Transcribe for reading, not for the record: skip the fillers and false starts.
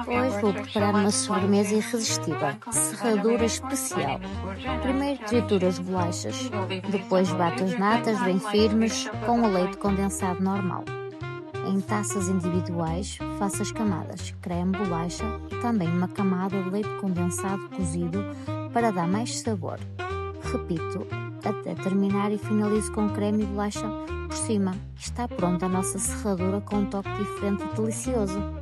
Hoje vou preparar uma sobremesa irresistível, serradura especial. Primeiro trituro as bolachas, depois bato as natas bem firmes com o leite condensado normal. Em taças individuais faço as camadas, creme, bolacha e também uma camada de leite condensado cozido para dar mais sabor. Repito até terminar e finalizo com creme e bolacha por cima. Está pronta a nossa serradura com um toque diferente e delicioso.